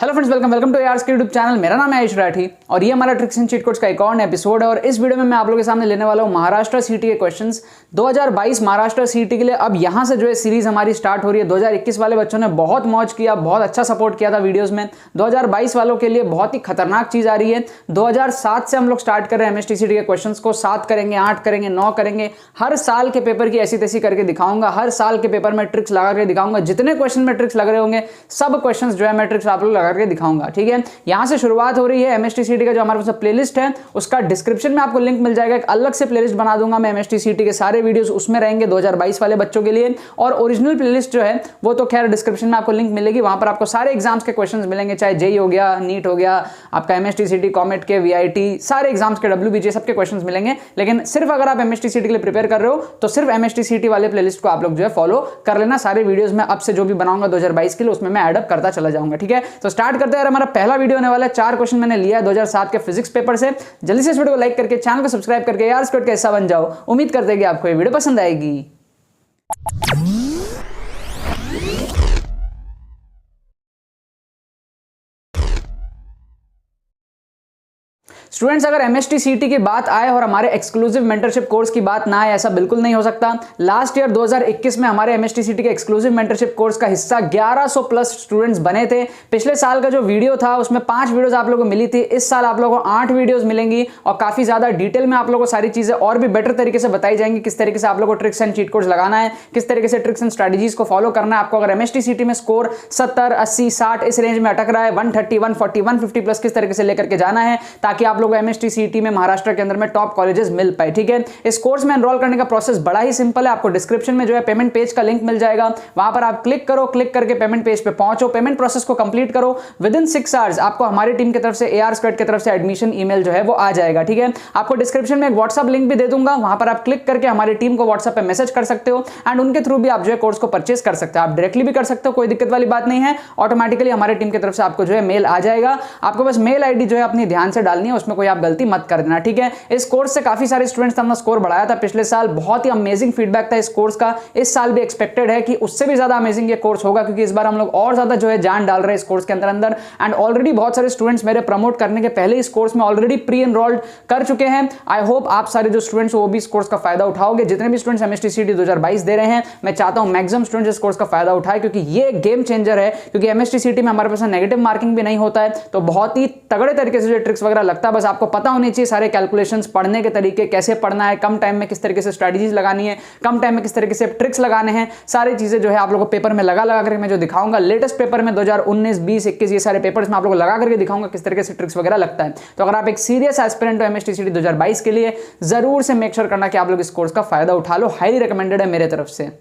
Hello friends, welcome to यार्स के YouTube channel. मेरा नाम है आयुष राठी और ये हमारा ट्रिक्स एंड चीट कोड्स का एक और नया एपिसोड है। और इस वीडियो में मैं आप लोगों के सामने लेने वाला हूँ महाराष्ट्र सीटी के क्वेश्चंस 2022 महाराष्ट्र सीटी के लिए। अब यहाँ से जो है सीरीज हमारी स्टार्ट हो रही है। 2021 वाले बच्चों ने बहुत मौज किया, बहुत अच्छा सपोर्ट किया था वीडियोज में। 2022 वालों के लिए बहुत ही खतरनाक चीज आ रही है। 2007 से हम लोग स्टार्ट कर रहे हैं एमएसटी सीटी के क्वेश्चंस को। 7 करेंगे, 8 करेंगे, 9 करेंगे। हर साल के पेपर की ऐसी तैसी करके दिखाऊंगा। हर साल के पेपर में ट्रिक्स लगा के दिखाऊंगा। जितने क्वेश्चन में ट्रिक्स लग रहे होंगे सब क्वेश्चन जो है मैं ट्रिक्स आप लोग लगा के दिखाऊंगा। ठीक है, यहां से शुरुआत हो रही है एमएसटी सीटी का जो हमारे पास प्लेलिस्ट है उसका डिस्क्रिप्शन में आपको लिंक मिल जाएगा। एक अलग से प्लेलिस्ट बना दूंगा मैं एमएसटी सीटी के सारे वीडियोस उसमें रहेंगे 2022 वाले बच्चों के लिए। और ओरिजिनल प्लेलिस्ट जो है वो तो खैर डिस्क्रिप्शन में आपको लिंक मिलेगी। वहां पर आपको सारे एग्जाम्स के क्वेश्चंस मिलेंगे, चाहे जेई हो गया, नीट हो गया, आपका एमएसटी सीटी, कॉमेट के, वीआईटी, सारे एग्जाम्स के, डब्ल्यूबीजे, सबके क्वेश्चंस मिलेंगे। लेकिन सिर्फ अगर आप एमएसटी सीटी के लिए प्रिपेयर कर रहे हो तो सिर्फ एमएसटी सीटी वाले प्लेलिस्ट को आप लोग जो है फॉलो कर लेना। सारे वीडियोस में अब से जो भी बनाऊंगा 2022 के लिए उसमें मैं ऐड अप करता चला जाऊंगा। ठीक है, तो स्टार्ट करते हैं। हमारा पहला वीडियो होने वाला है। 4 क्वेश्चन मैंने लिया है 2007 के फिजिक्स पेपर से। जल्दी से इस वीडियो को लाइक करके चैनल को सब्सक्राइब करके यार स्क्वाड का हिस्सा बन जाओ। उम्मीद करते हैं कि आपको ये वीडियो पसंद आएगी। स्टूडेंट्स, अगर एमएसटी सीटी की बात आए और हमारे एक्सक्लूसिव मेंटरशिप कोर्स की बात ना आए, ऐसा बिल्कुल नहीं हो सकता। लास्ट ईयर 2021 में हमारे एमएसटी सीटी के एक्सक्लूसिव मेंटरशिप कोर्स का हिस्सा 1100 प्लस स्टूडेंट्स बने थे। पिछले साल का जो वीडियो था उसमें 5 वीडियोस आप लोगों को मिली थी। इस साल आप लोगों को 8 वीडियोस मिलेंगी और काफी ज्यादा डिटेल में आप लोगों को सारी चीजें और भी बेटर तरीके से बताई जाएंगी। किस तरीके से आप लोगों को ट्रिक्स एंड चीट कोड्स लगाना है, किस तरीके से ट्रिक्स एंड स्ट्रेटजीज को फॉलो करना है आपको। अगर एमएसटी सीटी में स्कोर 70, 80, 60 इस रेंज में अटक रहा है, 130, 140, 150 प्लस किस तरीके से लेकर के जाना है ताकि आप लोग एमएसटी सीटी में महाराष्ट्र के अंदर में टॉप कॉलेजेस मिल पाए। ठीक है, इस कोर्स में एनरोल करने का प्रोसेस बड़ा ही सिंपल है। आपको डिस्क्रिप्शन में जो है पेमेंट पेज का लिंक मिल जाएगा, वहां पर आप क्लिक करो, क्लिक करके पेमेंट पेज पे पहुंचो, पेमेंट प्रोसेस को कंप्लीट करो। विद इन 6 आवर्स आपको हमारी टीम की तरफ से, एआर स्क्वाड की तरफ से एडमिशन ईमेल जो है वो आ जाएगा। ठीक है, आपको डिस्क्रिप्शन में एक व्हाट्सएप लिंक भी दे दूंगा, वहां पर आप क्लिक करके हमारी टीम को व्हाट्सएप पे मैसेज कर सकते हो एंड उनके थ्रू भी आप जो है कोर्स को परचेस कर सकते हो। आप डायरेक्टली भी कर सकते हो, कोई दिक्कत वाली बात नहीं है। ऑटोमेटिकली हमारी टीम की तरफ से आपको जो है मेल आ जाएगा। आपको बस मेल आईडी जो है अपनी ध्यान से डालनी है, उसमें कोई आप गलती मत कर देना। ठीक है, इस कोर्स से काफी सारे स्टूडेंट्स ने अपना स्कोर बढ़ाया था पिछले साल। बहुत ही अमेजिंग फीडबैक था इस कोर्स का। इस साल भी एक्सपेक्टेड है कि उससे भी ज्यादा अमेजिंग ये कोर्स होगा, क्योंकि इस बार हम लोग और ज्यादा जो है जान डाल रहे हैं इस कोर्स के अंदर एंड ऑलरेडी बहुत सारे स्टूडेंट्स मेरे प्रमोट करने के पहले इस कोर्स में ऑलरेडी प्री एनरोल्ड कर चुके हैं। आई होप आप सारे जो स्टूडेंट्स वो भी इस कोर्स का फायदा उठाओगे। जितने भी स्टूडेंट्स एमएसटी सीटी 2022 दे रहे हैं, मैं चाहता हूं मैक्सिमम स्टूडेंट्स इस कोर्स का फायदा उठाए, क्योंकि ये गेम चेंजर है। क्योंकि एमएसटी सीटी में हमारे पास नेगेटिव मार्किंग भी नहीं होता है, तो बहुत ही तगड़े तरीके से जो ट्रिक्स वगैरह लगता है। बस आपको पता होनी चाहिए सारे कैलकुलेशंस, पढ़ने के तरीके, कैसे पढ़ना है, कम टाइम में किस तरीके से स्ट्रेटजीज लगानी है, कम टाइम में किस तरीके से ट्रिक्स लगाने हैं, सारी चीजें जो है आप लोगों को पेपर में लगा करके मैं जो दिखाऊंगा। लेटेस्ट पेपर में 2019, 20, 21 ये सारे पेपर्स में आप लोगों को लगा करके दिखाऊंगा किस तरीके से ट्रिक्स वगैरह लगता है। तो अगर आप एक सीरियस एस्पिरेंट हो एमएसटी सीटी 2022 के लिए, जरूर से मेक श्योर करना कि आप लोग इस कोर्स का फायदा उठा लो। हाईली रिकमेंडेड है मेरे तरफ से।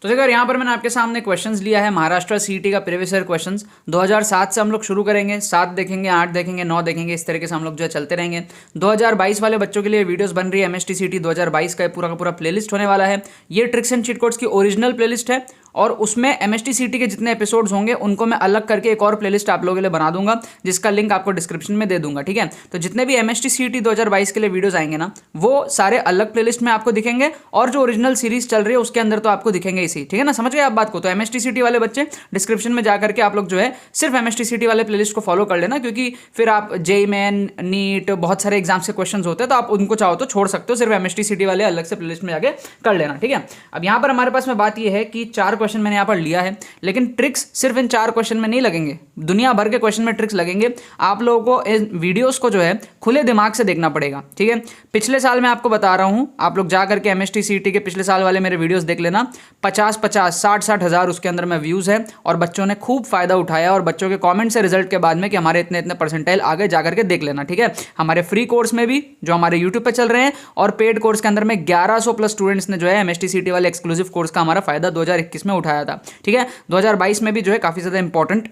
तो देखो यहाँ पर मैंने आपके सामने क्वेश्चंस लिया है महाराष्ट्र सीटी का प्रीवियस ईयर क्वेश्चंस 2007 से हम लोग शुरू करेंगे। 7 देखेंगे, 8 देखेंगे, 9 देखेंगे, इस तरीके से हम लोग जो है चलते रहेंगे। 2022 वाले बच्चों के लिए वीडियोस बन रही है। एमएसटी सीटी 2022 का पूरा का पूरा प्लेलिस्ट होने वाला है। ये ट्रिक्स एंड चीट कोड्स की ओरिजिनल प्लेलिस्ट है और उसमें एमएसटी सीटी के जितने एपिसोड्स होंगे उनको मैं अलग करके एक और प्लेलिस्ट आप लोगों के लिए बना दूंगा, जिसका लिंक आपको डिस्क्रिप्शन में दे दूंगा। ठीक है, तो जितने भी एमएसटी सीटी 2022 के लिए वीडियोस आएंगे ना, वो सारे अलग प्लेलिस्ट में आपको दिखेंगे और जो ओरिजिनल सीरीज चल रही है उसके अंदर तो आपको दिखेंगे इसी। ठीक है ना, समझ गए आप बात को। तो एमएसटी सीटी वाले बच्चे डिस्क्रिप्शन में जाकर के आप लोग जो है सिर्फ एमएसटी सीटी वाले प्लेलिस्ट को फॉलो कर लेना, क्योंकि फिर आप जेईई मेन, नीट, बहुत सारे एग्जाम्स के क्वेश्चन होते हैं, तो आप उनको चाहो तो छोड़ सकते हो, सिर्फ एमएसटी सीटी वाले अलग से प्लेलिस्ट में जाके कर लेना। ठीक है, अब यहाँ पर हमारे पास में बात यह है कि 4 क्वेश्चन मैंने यहाँ पर लिया है, लेकिन ट्रिक्स सिर्फ इन 4 क्वेश्चन में नहीं लगेंगे, दुनिया भर के क्वेश्चन में ट्रिक्स लगेंगे। आप लोगों को इन वीडियोस को जो है खुले दिमाग से देखना पड़ेगा। ठीक है, पिछले साल मैं आपको बता रहा हूं, आप लोग जा करके एमएसटी सीटी के पिछले साल वाले मेरे वीडियोस देख लेना। 50-50, 60-60 हज़ार उसके अंदर में व्यूज है और बच्चों ने खूब फायदा उठाया और बच्चों के कॉमेंट से रिजल्ट के बाद में कि हमारे इतने इतने परसेंटाइल आगे जाकर के देख लेना। ठीक है, हमारे फ्री कोर्स में भी जो हमारे यूट्यूब पे चल रहे हैं और पेड कोर्स के अंदर में 1100 प्लस स्टूडेंट्स ने जो है एमएसटी सीटी वाले एक्सक्लूसिव कोर्स का हमारा फायदा 2021 में उठाया था। ठीक है, 2022 में भी जो है काफ़ी ज़्यादा इंपॉर्टेंट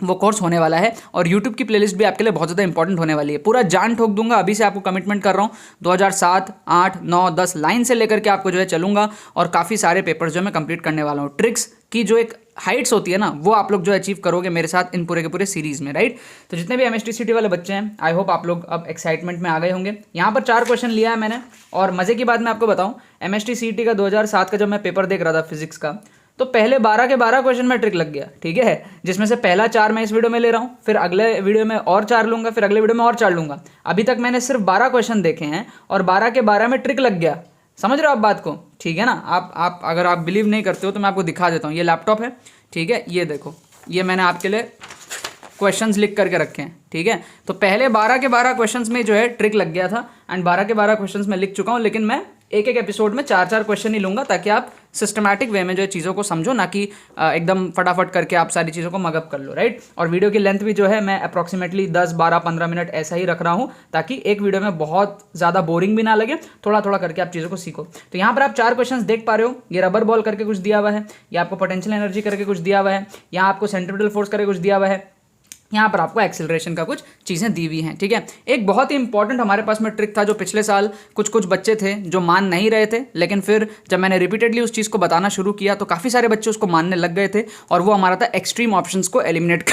वो कोर्स होने वाला है और YouTube की प्लेलिस्ट भी आपके लिए बहुत ज़्यादा इंपॉर्टेंट होने वाली है। पूरा जान ठोक दूंगा, अभी से आपको कमिटमेंट कर रहा हूँ। 2007, 8, 9, 10 लाइन से लेकर के आपको जो है चलूंगा और काफ़ी सारे पेपर्स जो मैं कंप्लीट करने वाला हूँ। ट्रिक्स की जो एक हाइट्स होती है ना, वो आप लोग जो अचीव करोगे मेरे साथ इन पूरे के पूरे सीरीज में, राइट। तो जितने भी एमएसटी सीटी वाले बच्चे हैं, आई होप आप लोग अब एक्साइटमेंट में आ गए होंगे। यहाँ पर 4 क्वेश्चन लिया है मैंने और मजे की बात मैं आपको बताऊँ, एमएसटी सीटी का 2007 का जब मैं पेपर देख रहा था फिजिक्स का, तो पहले 12 के 12 क्वेश्चन में ट्रिक लग गया, ठीक है, जिसमें से पहला 4 मैं इस वीडियो में ले रहा हूँ, फिर अगले वीडियो में और 4 लूंगा, फिर अगले वीडियो में और 4 लूंगा। अभी तक मैंने सिर्फ 12 क्वेश्चन देखे हैं और 12 के 12 में ट्रिक लग गया। समझ रहे हो आप बात को, ठीक है ना। आप अगर आप बिलीव नहीं करते हो तो मैं आपको दिखा देता हूँ। ये लैपटॉप है, ठीक है, ये देखो, ये मैंने आपके लिए क्वेश्चंस लिख करके रखे हैं, ठीक है। तो पहले 12 के 12 क्वेश्चंस में जो है ट्रिक लग गया था एंड 12 के 12 क्वेश्चंस में लिख चुका हूँ, लेकिन मैं एक एक एपिसोड में 4-4 क्वेश्चन ही लूंगा ताकि आप सिस्टमैटिक वे में जो है चीज़ों को समझो, ना कि एकदम फटाफट करके आप सारी चीज़ों को मगअप कर लो, राइट। और वीडियो की लेंथ भी जो है मैं अप्रॉक्सीमेटली 10, 12, 15 मिनट ऐसा ही रख रहा हूँ ताकि एक वीडियो में बहुत ज़्यादा बोरिंग भी ना लगे, थोड़ा थोड़ा करके आप चीज़ों को सीखो। तो यहाँ पर आप 4 क्वेश्चन देख पा रहे हो। ये रबर बॉल करके कुछ दिया हुआ है, ये आपको पोटेंशियल एनर्जी करके कुछ दिया हुआ है, यहाँ आपको सेंट्रीपिटल फोर्स करके कुछ दिया हुआ है, यहाँ पर आपको एक्सेलरेशन का कुछ चीज़ें दी हुई हैं, ठीक है। एक बहुत ही इंपॉर्टेंट हमारे पास में ट्रिक था जो पिछले साल कुछ बच्चे थे जो मान नहीं रहे थे, लेकिन फिर जब मैंने रिपीटेडली उस चीज़ को बताना शुरू किया तो काफ़ी सारे बच्चे उसको मानने लग गए थे, और वो हमारा था एक्सट्रीम ऑप्शंस को एलिमिनेट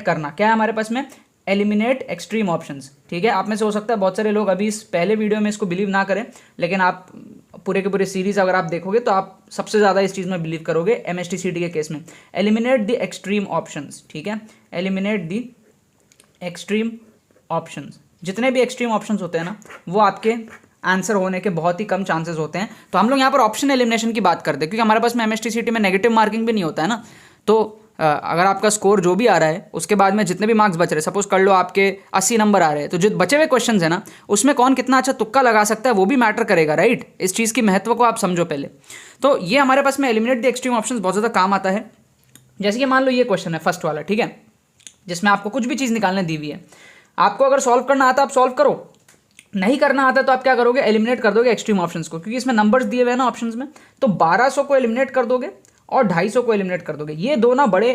करना। क्या है हमारे पास में? एलिमिनेट एक्सट्रीम ऑप्शंस, ठीक है। आप में से हो सकता है बहुत सारे लोग अभी इस पहले वीडियो में इसको बिलीव ना करें, लेकिन आप पूरे के पूरे सीरीज अगर आप देखोगे तो आप सबसे ज़्यादा इस चीज़ में बिलीव करोगे एमएसटीसीटी के केस में। एलिमिनेट द एक्सट्रीम ऑप्शंस, ठीक है, एलिमिनेट द एक्सट्रीम ऑप्शंस। जितने भी एक्सट्रीम ऑप्शंस होते हैं ना, वो आपके आंसर होने के बहुत ही कम चांसेस होते हैं। तो हम लोग यहाँ पर ऑप्शन एलिमिनेशन की बात करते हैं, क्योंकि हमारे पास में एमएसटीसीटी में नेगेटिव मार्किंग भी नहीं होता है ना। तो अगर आपका स्कोर जो भी आ रहा है उसके बाद में जितने भी मार्क्स बच रहे हैं, सपोज कर लो आपके 80 नंबर आ रहे हैं, तो जो बचे हुए क्वेश्चन है ना, उसमें कौन कितना अच्छा तुक्का लगा सकता है वो भी मैटर करेगा, राइट। इस चीज़ की महत्व को आप समझो पहले। तो ये हमारे पास में एलिमिनेट द एक्सट्रीम ऑप्शंस बहुत ज़्यादा काम आता है। जैसे कि मान लो ये क्वेश्चन है फर्स्ट वाला, ठीक है, जिसमें आपको कुछ भी चीज़ निकालने दी हुई है। आपको अगर सॉल्व करना आता है आप सॉल्व करो, नहीं करना आता तो आप क्या करोगे? एलिमिनेट कर दोगे एक्सट्रीम ऑप्शंस को, क्योंकि इसमें नंबर्स दिए हुए हैं ना ऑप्शंस में। तो 1200 को एलिमिनेट कर दोगे और 250 को एलिमिनेट कर दोगे। ये दो ना बड़े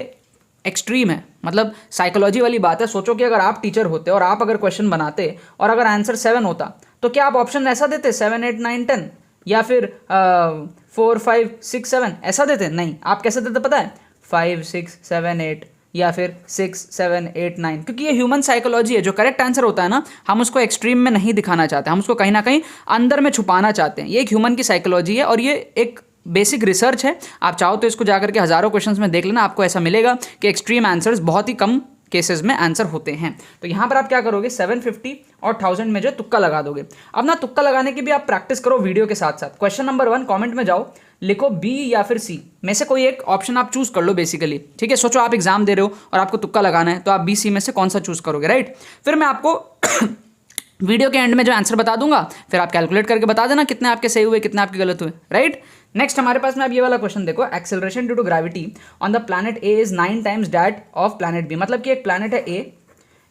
एक्सट्रीम है, मतलब साइकोलॉजी वाली बात है। सोचो कि अगर आप टीचर होते और आप अगर क्वेश्चन बनाते और अगर आंसर 7 होता तो क्या आप ऑप्शन ऐसा देते 7, 8, 9, 10 या फिर 4, 5, 6, 7 ऐसा देते? नहीं, आप कैसे देते पता है? 5, 6, 7, 8 या फिर 6, 7, 8, 9, क्योंकि ये ह्यूमन साइकोलॉजी है। जो करेक्ट आंसर होता है ना, हम उसको एक्सट्रीम में नहीं दिखाना चाहते, हम उसको कहीं ना कहीं अंदर में छुपाना चाहते हैं। ये एक ह्यूमन की साइकोलॉजी है और ये एक बेसिक रिसर्च है। आप चाहो तो इसको जाकर के हज़ारों क्वेश्चंस में देख लेना, आपको ऐसा मिलेगा कि एक्सट्रीम आंसर्स बहुत ही कम केसेस में आंसर होते हैं। तो यहाँ पर आप क्या करोगे? 750 और 1000 में जो तुक्का लगा दोगे। अब ना तुक्का लगाने की भी आप प्रैक्टिस करो वीडियो के साथ साथ। क्वेश्चन नंबर 1 कमेंट में जाओ, लिखो बी या फिर सी में से कोई एक ऑप्शन आप चूज कर लो बेसिकली, ठीक है। सोचो आप एग्जाम दे रहे हो और आपको तुक्का लगाना है, तो आप बी सी में से कौन सा चूज करोगे, राइट। फिर मैं आपको वीडियो के एंड में जो आंसर बता दूंगा, फिर आप कैलकुलेट करके बता देना कितने आपके सही हुए कितने आपके गलत हुए, राइट। नेक्स्ट हमारे पास में अब ये वाला क्वेश्चन देखो, acceleration due to gravity on the planet A is 9 times that of planet B. मतलब कि एक प्लैनेट है ए,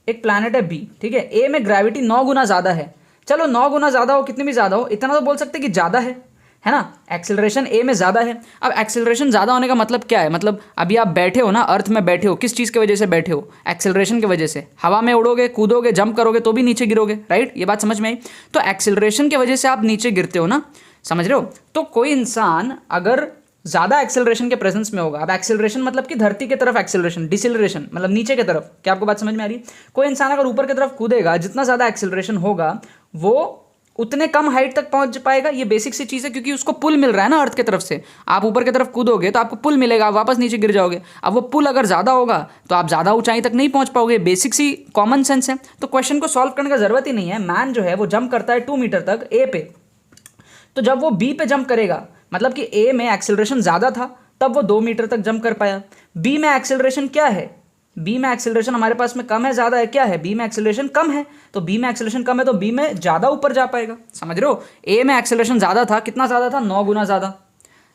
एक प्लैनेट है बी, ठीक है। ए में ग्रेविटी 9 गुना ज़्यादा है। चलो 9 गुना ज़्यादा हो, कितनी भी ज़्यादा हो, इतना तो बोल सकते कि ज़्यादा है ना। एक्सेलरेशन ए में ज़्यादा है। अब एक्सेलरेशन ज़्यादा होने का मतलब क्या है? मतलब अभी आप बैठे हो ना, अर्थ में बैठे हो, किस चीज़ की वजह से बैठे हो? एक्सेलरेशन की वजह से। हवा में उड़ोगे, कूदोगे, जंप करोगे तो भी नीचे गिरोगे, राइट। ये बात समझ में आई। तो एक्सेलरेशन की वजह से आप नीचे गिरते हो ना, समझ रहे हो। तो कोई इंसान अगर ज़्यादा एक्सेलरेशन के प्रेजेंस में होगा, अब एक्सेलरेशन मतलब कि धरती की तरफ एक्सेलरेशन, डिसेलरेशन मतलब नीचे की तरफ। क्या आपको बात समझ में आ रही है? कोई इंसान अगर ऊपर की तरफ कूदेगा, जितना ज़्यादा एक्सेलरेशन होगा वो उतने कम हाइट तक पहुंच पाएगा। ये बेसिक सी चीज़ है, क्योंकि उसको पुल मिल रहा है ना अर्थ की तरफ से। आप ऊपर की तरफ कूदोगे तो आपको पुल मिलेगा, आप वापस नीचे गिर जाओगे। अब वो पुल अगर ज़्यादा होगा तो आप ज़्यादा ऊंचाई तक नहीं पहुंच पाओगे। बेसिक सी कॉमन सेंस है। तो क्वेश्चन को सॉल्व करने का जरूरत ही नहीं है। मैन जो है वो जंप करता है 2 मीटर तक ए पे, तो जब वो बी पे जंप करेगा, मतलब कि ए में एक्सेलरेशन ज़्यादा था तब वो 2 मीटर तक जंप कर पाया। बी में एक्सेलरेशन क्या है? बी में एक्सेलरेशन हमारे पास में कम है ज़्यादा है? क्या है? बी में एक्सेलरेशन कम है। तो बी में एक्सेलरेशन कम है तो बी में ज़्यादा ऊपर जा पाएगा, समझ रहे हो। ए में एक्सेलरेशन ज़्यादा था, कितना ज़्यादा था? 9 गुना ज़्यादा।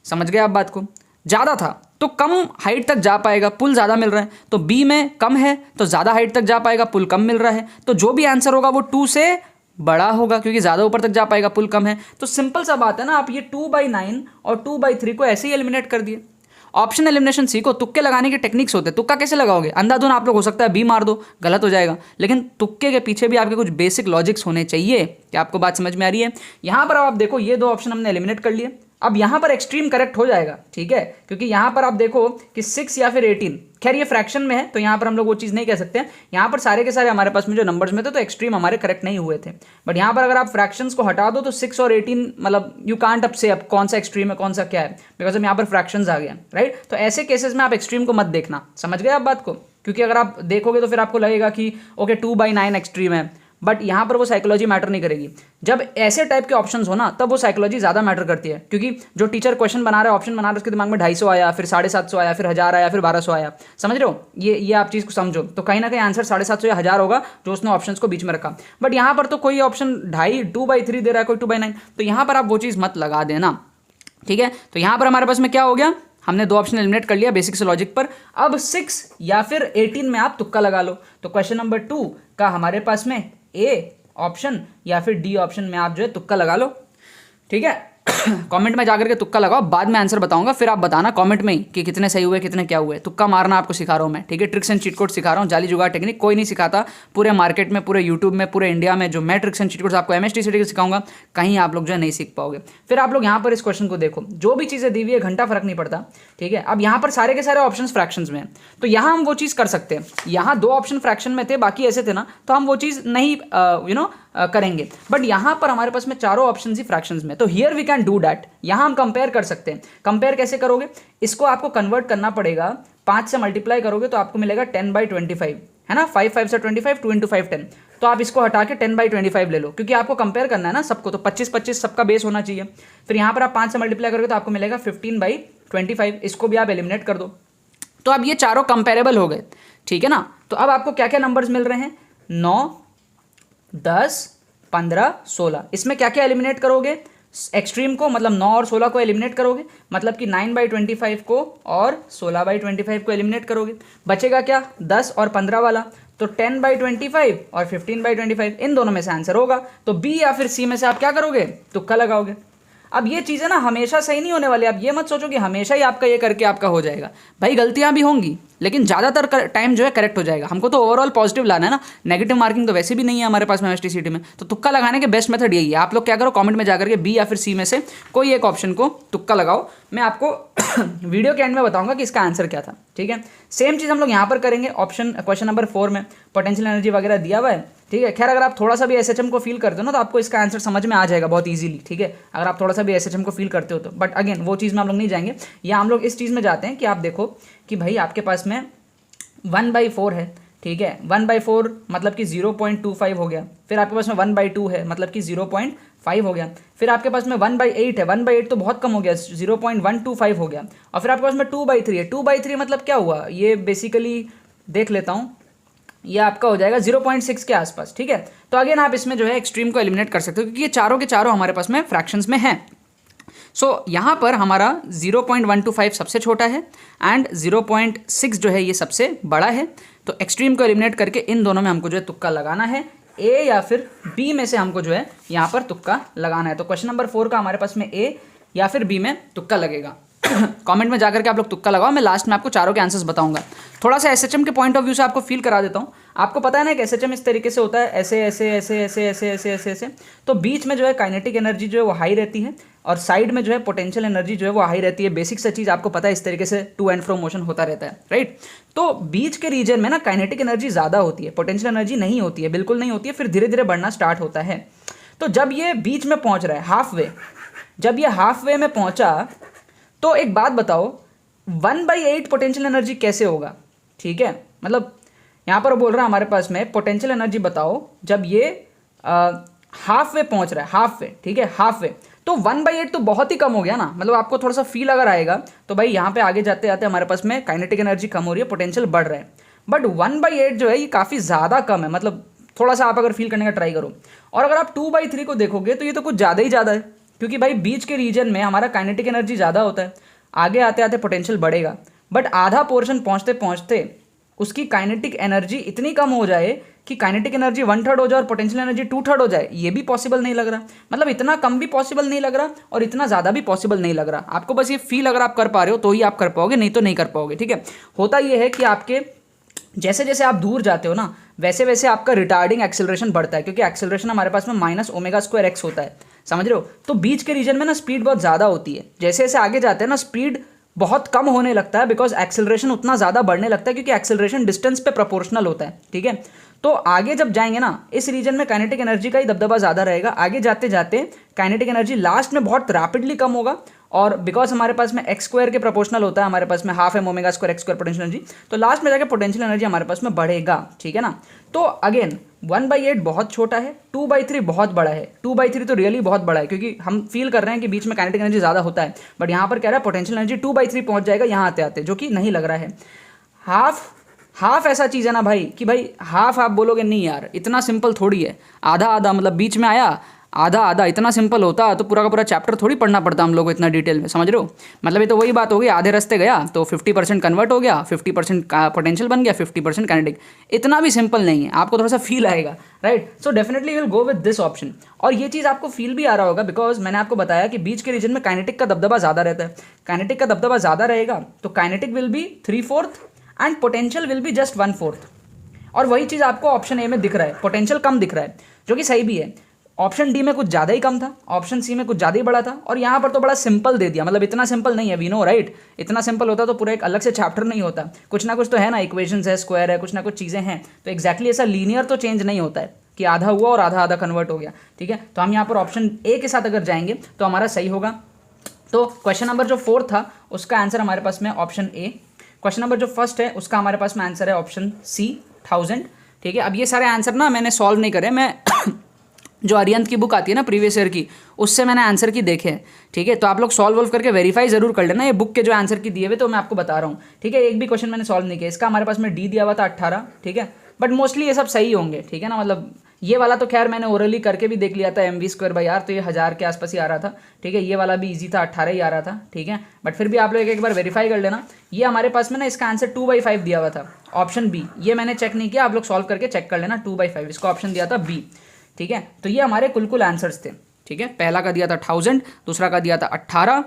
समझ गए आप बात को? ज़्यादा था तो कम हाइट तक जा पाएगा, पुल ज़्यादा मिल रहा है। तो बी में कम है तो ज़्यादा हाइट तक जा पाएगा, पुल कम मिल रहा है। तो जो भी आंसर होगा वो 2 से बड़ा होगा, क्योंकि ज़्यादा ऊपर तक जा पाएगा, पुल कम है। तो सिंपल सा बात है ना। आप ये 2/9 और 2/3 को ऐसे ही एलिमिनेट कर दिए। ऑप्शन एलिमिनेशन सीखो। तुक्के लगाने के टेक्निक्स होते हैं। तुक्का कैसे लगाओगे? अंधाधुन आप लोग हो सकता है बी मार दो, गलत हो जाएगा, लेकिन तुक्के के पीछे भी आपके कुछ बेसिक लॉजिक्स होने चाहिए। क्या आपको बात समझ में आ रही है? यहाँ पर आप देखो, ये 2 ऑप्शन हमने एलिमिनेट कर लिए। अब यहाँ पर एक्सट्रीम करेक्ट हो जाएगा, ठीक है, क्योंकि यहाँ पर आप देखो कि 6 या फिर 18 खैर ये फ्रैक्शन में है तो यहाँ पर हम लोग वो चीज़ नहीं कह सकते हैं। यहाँ पर सारे के सारे हमारे पास में जो नंबर्स में थे तो एक्सट्रीम हमारे करेक्ट नहीं हुए थे। बट यहाँ पर अगर आप फ्रैक्शंस को हटा दो तो 6 और 18 मतलब यू कांट अब से अब कौन सा एक्सट्रीम है कौन सा क्या है, बिकॉज अब यहाँ पर फ्रैक्शंस आ गया, राइट। तो ऐसे केसेस में आप एक्सट्रीम को मत देखना, समझ गए आप बात को, क्योंकि अगर आप देखोगे तो फिर आपको लगेगा कि ओके 2/9 एक्सट्रीम है, बट यहाँ पर वो साइकोलॉजी मैटर नहीं करेगी। जब ऐसे टाइप के ऑप्शंस हो ना तब वो साइकोलॉजी ज़्यादा मैटर करती है, क्योंकि जो टीचर क्वेश्चन बना रहा है ऑप्शन बना रहा है उसके दिमाग में 250 आया, फिर 750 आया, फिर 1000 आया, फिर 1200 आया, समझ रहे हो, ये आप चीज़ को समझो। तो कहीं ना कहीं आंसर 750 या 1000 होगा जो उसने ऑप्शन को बीच में रखा। बट यहाँ पर तो कोई ऑप्शन 2/3 दे रहा है, कोई 2/9, तो यहाँ पर आप वो चीज़ मत लगा देना, ठीक है। तो यहाँ पर हमारे पास में क्या हो गया, हमने 2 ऑप्शन एलिमिनेट कर लिया बेसिक से लॉजिक पर। अब 6 या फिर 18 में आप तुक्का लगा लो। तो क्वेश्चन नंबर 2 का हमारे पास में ए ऑप्शन या फिर डी ऑप्शन में आप जो है तुक्का लगा लो, ठीक है। कमेंट में जाकर के तुक्का लगाओ, बाद में आंसर बताऊंगा, फिर आप बताना कमेंट में ही कि कितने सही हुए कितने क्या हुए। तुक्का मारना आपको सिखा रहा हूं मैं, ठीक है। ट्रिक्स एंड चीट कोड सिखा रहा हूं, जाली जुगाड़ टेक्निक कोई नहीं सिखाता पूरे मार्केट में, पूरे यूट्यूब में, पूरे इंडिया में। जो मैं ट्रिक्स एंड चीट कोड आपको MSTCT के सिखाऊंगा कहीं आप लोग जो है नहीं सीख पाओगे। फिर आप लोग यहाँ पर इस क्वेश्चन को देखो, जो भी चीज़ें दी हुई है घंटा फर्क नहीं पड़ता, ठीक है। अब यहाँ पर सारे के सारे ऑप्शन फ्रैक्शन में हैं, तो यहाँ हम वो चीज़ कर सकते हैं। यहाँ 2 ऑप्शन फ्रैक्शन में थे, बाकी ऐसे थे ना, तो हम वो चीज़ नहीं करेंगे। बट यहाँ पर हमारे पास में चारों ऑप्शन ही फ्रैक्शंस में, तो here we can do that. यहाँ हम कंपेयर कर सकते हैं। कंपेयर कैसे करोगे, इसको आपको कन्वर्ट करना पड़ेगा, 5 से मल्टीप्लाई करोगे तो आपको मिलेगा 10/25, है ना। 5 5 से 25, 2 × 5 10। तो आप इसको हटा के 10/25 ले लो, क्योंकि आपको कंपेयर करना है ना सबको, तो 25 सबका बेस होना चाहिए। फिर यहाँ पर आप 5 से मल्टीप्लाई करोगे तो आपको मिलेगा 15/25, इसको भी आप एलिमिनेट कर दो। तो अब ये चारों कंपेरेबल हो गए, ठीक है ना। तो अब आपको क्या क्या नंबर्स मिल रहे हैं, 9, 10, 15, 16। इसमें क्या क्या एलिमिनेट करोगे, एक्सट्रीम को, मतलब 9 और 16 को एलिमिनेट करोगे, मतलब कि 9/25 को और 16/25 को एलिमिनेट करोगे। बचेगा क्या, 10 और 15 वाला, तो 10/25 और 15/25, इन दोनों में से आंसर होगा। तो बी या फिर सी में से आप क्या करोगे, तुक्का लगाओगे। अब ये चीज़ें ना हमेशा सही नहीं होने वाली, आप ये मत सोचो कि हमेशा ही आपका ये करके आपका हो जाएगा। भाई गलतियां भी होंगी, लेकिन ज़्यादातर टाइम जो है करेक्ट हो जाएगा। हमको तो ओवरऑल पॉजिटिव लाना है ना, नेगेटिव मार्किंग तो वैसे भी नहीं है हमारे पास में MSTCT में। तो तुक्का लगाने के बेस्ट मेथड यही है। आप लोग क्या करो, कमेंट में जाकर के बी या फिर सी में से कोई एक ऑप्शन को तुक्का लगाओ। मैं आपको वीडियो के एंड में बताऊंगा कि इसका आंसर क्या था, ठीक है। सेम चीज़ हम लोग यहाँ पर करेंगे। क्वेश्चन नंबर 4 में पोटेंशियल एनर्जी वगैरह दिया हुआ है, ठीक है। खैर अगर आप थोड़ा सा भी SHM को फील करते हो ना तो आपको इसका आंसर समझ में आ जाएगा बहुत इजीली, ठीक है। अगर आप थोड़ा सा भी SHM को फील करते हो तो, बट अगेन वो चीज़ में हम लोग नहीं जाएंगे। या हम लोग इस चीज़ में जाते हैं कि आप देखो कि भाई आपके पास में 1/4 है, ठीक है। 1/4 मतलब कि 0.25 हो गया। फिर आपके पास में 1/2 है, मतलब कि 0.5 हो गया। फिर आपके पास में 1/8 है, 1/8 तो बहुत कम हो गया, 0.125 हो गया। और फिर आपके पास में 2/3 है, 2/3 मतलब क्या हुआ, ये बेसिकली देख लेता हूँ, ये आपका हो जाएगा 0.6 के आसपास, ठीक है। तो अगेन आप इसमें जो है एक्सट्रीम को एलिमिनेट कर सकते हो, क्योंकि ये चारों के चारों हमारे पास में फ्रैक्शंस में हैं। सो यहाँ पर हमारा 0.125 सबसे छोटा है एंड 0.6 जो है ये सबसे बड़ा है। तो एक्सट्रीम को एलिमिनेट करके इन दोनों में हमको जो है तुक्का लगाना है, ए या फिर बी में से हमको जो है यहाँ पर तुक्का लगाना है। तो क्वेश्चन नंबर 4 का हमारे पास में ए या फिर बी में तुक्का लगेगा। कमेंट में जाकर के आप लोग तुक्का लगाओ, मैं लास्ट में आपको चारों के आंसर्स बताऊंगा। थोड़ा सा SHM के पॉइंट ऑफ व्यू से आपको फील करा देता हूँ। आपको पता है ना कि SHM इस तरीके से होता है, ऐसे ऐसे ऐसे ऐसे ऐसे ऐसे ऐसे ऐसे। तो बीच में जो है काइनेटिक एनर्जी जो है वो हाई रहती है और साइड में जो है पोटेंशियल एनर्जी जो है वो हाई रहती है। बेसिक सा चीज़ आपको पता है, इस तरीके से टू एंड फ्रो मोशन होता रहता है, राइट। तो बीच के रीजन में ना काइनेटिक एनर्जी ज़्यादा होती है, पोटेंशियल एनर्जी नहीं होती है, बिल्कुल नहीं होती है। फिर धीरे धीरे बढ़ना स्टार्ट होता है। तो जब ये बीच में पहुँच रहा है, हाफ वे, जब ये हाफ वे में पहुँचा तो एक बात बताओ, 1/8 पोटेंशियल एनर्जी कैसे होगा, ठीक है। मतलब यहाँ पर बोल रहा है हमारे पास में पोटेंशियल एनर्जी बताओ जब ये हाफ वे पहुँच रहा है, हाफ वे, ठीक है, हाफ वे। तो 1/8 तो बहुत ही कम हो गया ना। मतलब आपको थोड़ा सा फील अगर आएगा तो भाई यहाँ पे आगे जाते जाते हमारे पास में काइनेटिक एनर्जी कम हो रही है, पोटेंशियल बढ़ रहा है। बट 1/8 जो है ये काफ़ी ज़्यादा कम है। मतलब थोड़ा सा आप अगर फील करने का ट्राई करो। और अगर आप 2/3 को देखोगे तो ये तो कुछ ज़्यादा ही ज़्यादा है, क्योंकि भाई बीच के रीजन में हमारा काइनेटिक एनर्जी ज़्यादा होता है, आगे आते आते पोटेंशियल बढ़ेगा। बट आधा पोर्शन पहुँचते पहुँचते उसकी काइनेटिक एनर्जी इतनी कम हो जाए कि काइनेटिक एनर्जी 1/3 हो जाए और पोटेंशियल एनर्जी 2/3 हो जाए, ये भी पॉसिबल नहीं लग रहा। मतलब इतना कम भी पॉसिबल नहीं लग रहा और इतना ज़्यादा भी पॉसिबल नहीं लग रहा। आपको बस ये फील अगर आप कर पा रहे हो तो ही आप कर पाओगे, नहीं तो नहीं कर पाओगे, ठीक है। होता ये है कि आपके जैसे जैसे आप दूर जाते हो ना वैसे वैसे आपका रिटार्डिंग एक्सेलरेशन बढ़ता है, क्योंकि एक्सेलरेशन हमारे पास में -ω² x होता है, समझ रहे हो। तो बीच के रीजन में ना स्पीड बहुत ज़्यादा होती है, जैसे जैसे आगे जाते हैं ना स्पीड बहुत कम होने लगता है, बिकॉज एक्सेलरेशन उतना ज़्यादा बढ़ने लगता है क्योंकि एक्सेलरेशन डिस्टेंस पे प्रोपोर्शनल होता है, ठीक है। तो आगे जब जाएंगे ना, इस रीजन में काइनेटिक एनर्जी का ही दबदबा ज़्यादा रहेगा। आगे जाते जाते काइनेटिक एनर्जी लास्ट में बहुत रैपिडली कम होगा, और बिकॉज हमारे पास में एक्स स्क्वायर के प्रोपोर्शनल होता है, हमारे पास में half m omega square x square potential energy, तो लास्ट में जाकर पोटेंशियल एनर्जी हमारे पास में बढ़ेगा, ठीक है ना। तो अगेन 1/8 बहुत छोटा है, 2/3 बहुत बड़ा है। 2/3 तो रियली बहुत बड़ा है, क्योंकि हम फील कर रहे हैं कि बीच में काइनेटिक एनर्जी ज़्यादा होता है, बट यहाँ पर कह रहा है पोटेंशियल एनर्जी 2/3 पहुँच जाएगा यहाँ आते आते, जो कि नहीं लग रहा है। हाफ ऐसा चीज़ है ना भाई कि भाई हाफ आप बोलोगे नहीं यार इतना सिंपल थोड़ी है, आधा आधा मतलब बीच में आया आधा आधा, इतना सिंपल होता तो पूरा का पूरा चैप्टर थोड़ी पढ़ना पड़ता हम लोगों को इतना डिटेल में, समझ रहे हो। मतलब ये तो वही बात हो गई, आधे रास्ते गया तो 50% कन्वर्ट हो गया, 50% पोटेंशियल बन गया, 50% काइनेटिक। इतना भी सिंपल नहीं है, आपको थोड़ा सा फील आएगा, right. So definitely will go with this option. और ये चीज़ आपको फील भी आ रहा होगा, बिकॉज मैंने आपको बताया कि बीच के रीजन में काइनेटिक का दबदबा ज़्यादा रहता है। काइनेटिक का दबदबा ज़्यादा रहेगा तो kinetic will be 3/4 and potential will be just 1/4। और वही चीज़ आपको ऑप्शन ए में दिख रहा है, पोटेंशियल कम दिख रहा है, जो कि सही भी है। ऑप्शन डी में कुछ ज़्यादा ही कम था, ऑप्शन सी में कुछ ज़्यादा ही बड़ा था, और यहाँ पर तो बड़ा सिंपल दे दिया। मतलब इतना सिंपल नहीं है, वी नो राइट। इतना सिंपल होता तो पूरा एक अलग से चैप्टर नहीं होता, कुछ ना कुछ तो है ना, इक्वेशंस है, स्क्वायर है, कुछ ना कुछ चीज़ें हैं। तो एक्जैक्टली ऐसा लीनियर तो चेंज नहीं होता है कि आधा हुआ और आधा आधा कन्वर्ट हो गया, ठीक है। तो हम यहाँ पर ऑप्शन ए के साथ अगर जाएंगे तो हमारा सही होगा। तो क्वेश्चन नंबर जो 4 था उसका आंसर हमारे पास में ऑप्शन ए। क्वेश्चन नंबर जो फर्स्ट है उसका हमारे पास में आंसर है ऑप्शन सी 1000, ठीक है। अब ये सारे आंसर ना मैंने सॉल्व नहीं करे, मैं जो अरियंत की बुक आती है ना प्रीवियस ईयर की, उससे मैंने आंसर की देखे हैं, ठीक है। तो आप लोग सॉल्व करके वेरीफाई जरूर कर लेना, ये बुक के जो आंसर की दिए हुए तो मैं आपको बता रहा हूँ, ठीक है। एक भी क्वेश्चन मैंने सॉल्व नहीं किया। इसका हमारे पास में डी दिया हुआ था 18, ठीक है, बट मोस्टली ये सब सही होंगे, ठीक है ना। मतलब ये वाला तो खैर मैंने ओरली करके भी देख लिया था, mv²/r, तो ये 1000 के आसपास ही आ रहा था, ठीक है। ये वाला भी इजी था, 18 ही आ रहा था, ठीक है। बट फिर भी आप लोग एक बार वेरीफाई कर लेना। ये हमारे पास में ना इसका आंसर 2/5 दिया हुआ था, ऑप्शन बी। ये मैंने चेक नहीं किया, आप लोग सॉल्व करके चेक कर लेना। 2/5 इसका ऑप्शन दिया था बी, ठीक है। तो ये हमारे कुल आंसर्स थे, ठीक है। पहला का दिया था 1000, दूसरा का दिया था 18,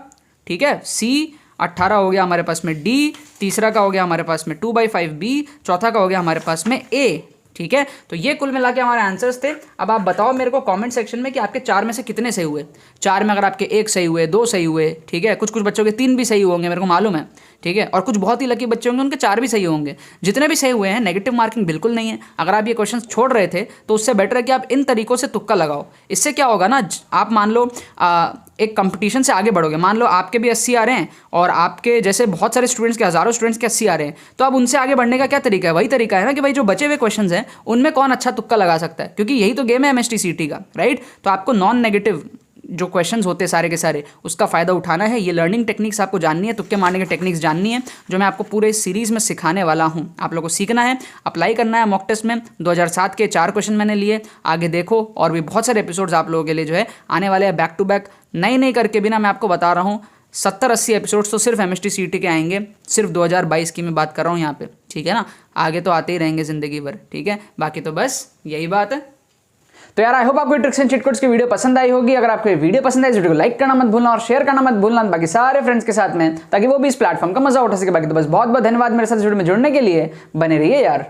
ठीक है। सी 18 हो गया हमारे पास में, डी तीसरा का हो गया हमारे पास में 2/5 बी, चौथा का हो गया हमारे पास में ए, ठीक है। तो ये कुल मिला के हमारे आंसर्स थे। अब आप बताओ मेरे को कमेंट सेक्शन में कि आपके 4 में से कितने सही हुए। 4 में अगर आपके 1 सही हुए, 2 सही हुए, ठीक है। कुछ बच्चों के 3 भी सही होंगे, मेरे को मालूम है, ठीक है। और कुछ बहुत ही लकी बच्चे होंगे उनके 4 भी सही होंगे। जितने भी सही हुए हैं नेगेटिव मार्किंग बिल्कुल नहीं है। अगर आप ये क्वेश्चन छोड़ रहे थे तो उससे बेटर है कि आप इन तरीकों से तुक्का लगाओ। इससे क्या होगा ना, आप मान लो एक कंपटीशन से आगे बढ़ोगे। मान लो आपके भी 80 आ रहे हैं और आपके जैसे बहुत सारे स्टूडेंट्स के, हज़ारों स्टूडेंट्स के 80 आ रहे हैं, तो अब उनसे आगे बढ़ने का क्या तरीका है? वही तरीका है ना कि भाई जो बचे हुए क्वेश्चंस हैं उनमें कौन अच्छा तुक्का लगा सकता है, क्योंकि यही तो गेम है एमएसटीसीटी का, राइट। तो आपको नॉन नेगेटिव जो क्वेश्चंस होते हैं सारे के सारे, उसका फ़ायदा उठाना है। ये लर्निंग टेक्निक्स आपको जाननी है, तुक्के मारने की टेक्निक्स जाननी है, जो मैं आपको पूरे सीरीज़ में सिखाने वाला हूँ। आप लोगों को सीखना है, अप्लाई करना है मॉक टेस्ट में। 2007 के 4 क्वेश्चन मैंने लिए, आगे देखो और भी बहुत सारे एपिसोड्स आप लोगों के लिए जो है आने वाले हैं बैक टू बैक, नई करके बिना। मैं आपको बता रहा हूँ 70-80 एपिसोड्स तो सिर्फ एमएसटीसीटी के आएंगे, सिर्फ 2022 की मैं बात कर रहा हूँ यहाँ पे, ठीक है ना। आगे तो आते ही रहेंगे ज़िंदगी भर, ठीक है। बाकी तो बस यही बात है। तो यार आई होप आपको ट्रिक्स एंड चीट कोड्स की वीडियो पसंद आई होगी। अगर आपको ये वीडियो पसंद आई इस वीडियो को लाइक करना मत भूलना और शेयर करना मत भूलना बाकी सारे फ्रेंड्स के साथ में, ताकि वो भी इस प्लेटफॉर्म का मजा उठा सके। बाकी तो बस बहुत बहुत धन्यवाद मेरे साथ इस वीडियो में जुड़ने के लिए। बने रहिए यार।